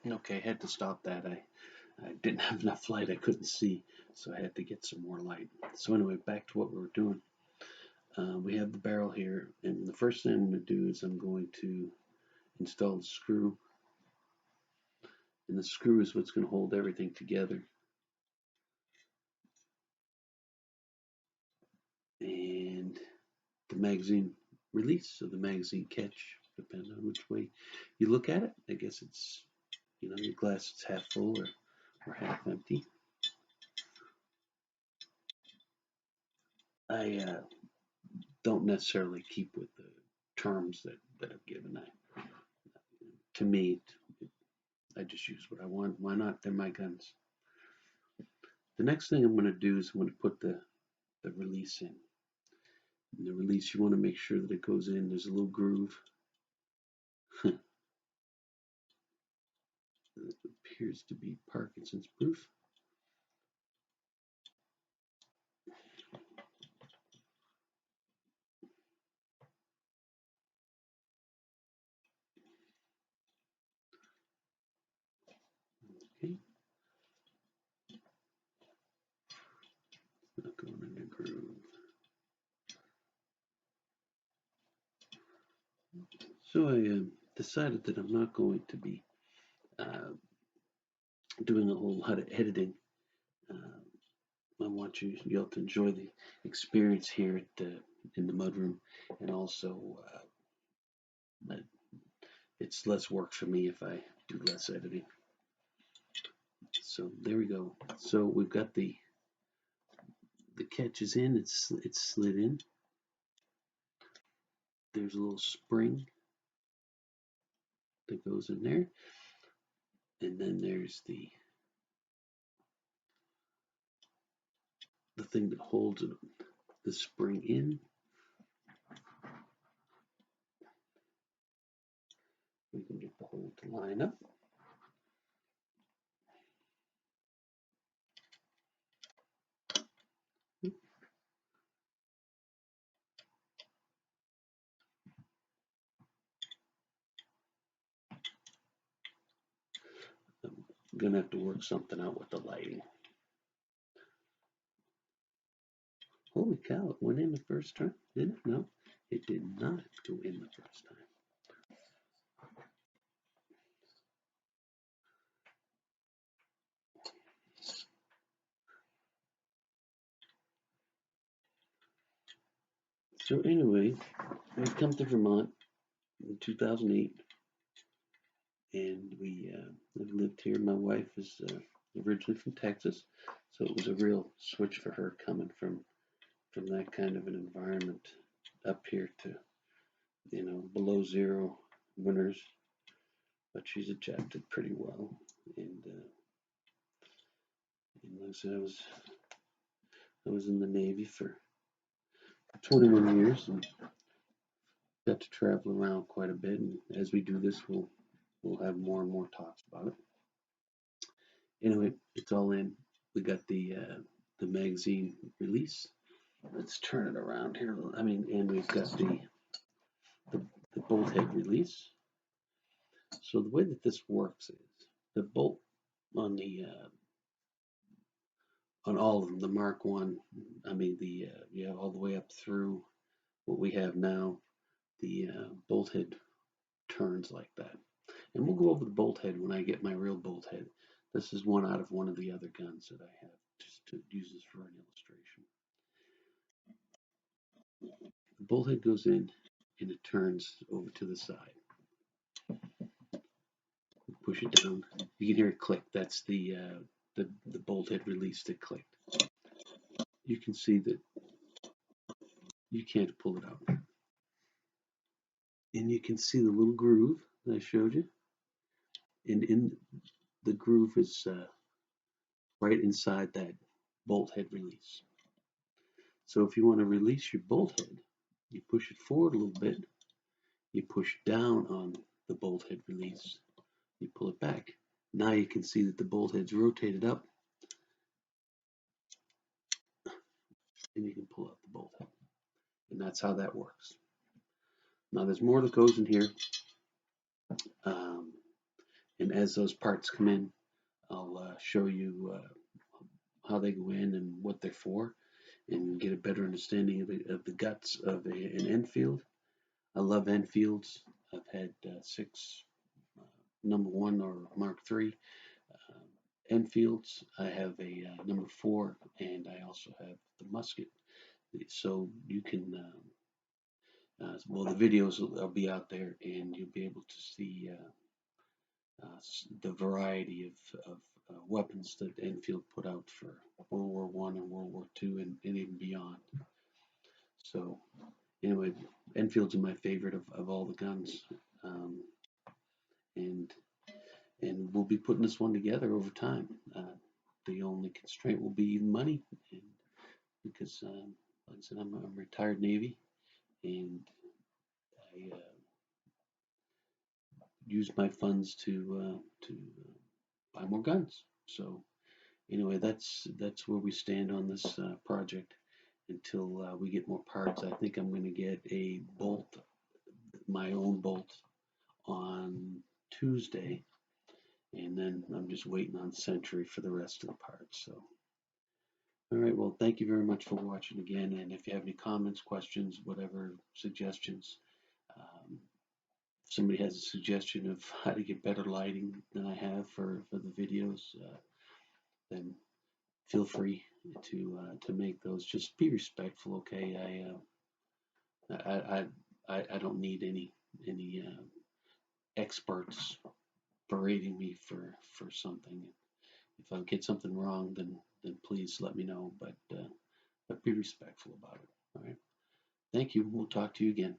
Okay, I had to stop that. I didn't have enough light. I couldn't see, so I had to get some more light. So anyway, back to what we were doing. We have the barrel here, and the first thing I'm going to do is I'm going to install the screw, and the screw is what's going to hold everything together. And the magazine release, so the magazine catch, depends on which way you look at it. I guess it's, your glass is half full or half empty. I don't necessarily keep with the terms that are given. To me, I just use what I want. Why not? They're my guns. The next thing I'm going to do is I'm going to put the release in. And the release, you want to make sure that it goes in. There's a little groove. It appears to be Parkinson's proof. Okay. Not going in the groove. So I decided that I'm not going to be doing a whole lot of editing. I want you all to enjoy the experience here in the mudroom, and also it's less work for me if I do less editing. So there we go. So we've got the catch is in. It's slid in. There's a little spring that goes in there, and then there's the thing that holds it, the spring in. We can get the hole to line up. I'm gonna have to work something out with the lighting. Holy cow, it went in the first time, didn't it? No, it did not go in the first time. So anyway, we've come to Vermont in 2008, and we have lived here. My wife is originally from Texas, so it was a real switch for her coming from that kind of an environment up here to below zero winters. But she's adapted pretty well, and like I said, I was in the Navy for 21 years and got to travel around quite a bit. And as we do this, we'll have more and more talks about it. Anyway, it's all in. We got the magazine release. Let's turn it around here. And we've got the bolt head release. So the way that this works is the bolt on the on all of them, the Mark One, all the way up through what we have now, the bolt head turns like that. And we'll go over the bolt head when I get my real bolt head. This is one out of one of the other guns that I have, just to use this for an illustration. The bolt head goes in and it turns over to the side. Push it down. You can hear it click. That's the bolt head release that clicked. You can see that you can't pull it out. And you can see the little groove that I showed you. And in the groove is right inside that bolt head release. So if you want to release your bolt head, you push it forward a little bit, you push down on the bolt head release, you pull it back. Now you can see that the bolt head's rotated up, and you can pull out the bolt head. And that's how that works. Now there's more that goes in here, And as those parts come in, I'll show you how they go in and what they're for, and get a better understanding of the guts of an Enfield. I love Enfields. I've had 6 number 1 or Mark III Enfields. I have a number 4, and I also have the musket. So you can, well, the videos will be out there, and you'll be able to see the variety of weapons that Enfield put out for World War I and World War II, and even beyond. So anyway, Enfields are my favorite of all the guns, and we'll be putting this one together over time. The only constraint will be money, and because like I said, I'm a retired Navy, and I use my funds to buy more guns. So anyway, that's where we stand on this project until we get more parts. I think I'm going to get a bolt, my own bolt, on Tuesday, and then I'm just waiting on Century for the rest of the parts. So, all right, well, thank you very much for watching again, and if you have any comments, questions, whatever, suggestions, if somebody has a suggestion of how to get better lighting than I have for the videos, then feel free to make those. Just be respectful, okay? I don't need any experts berating me for something. If I get something wrong, then please let me know. But be respectful about it. All right. Thank you. We'll talk to you again.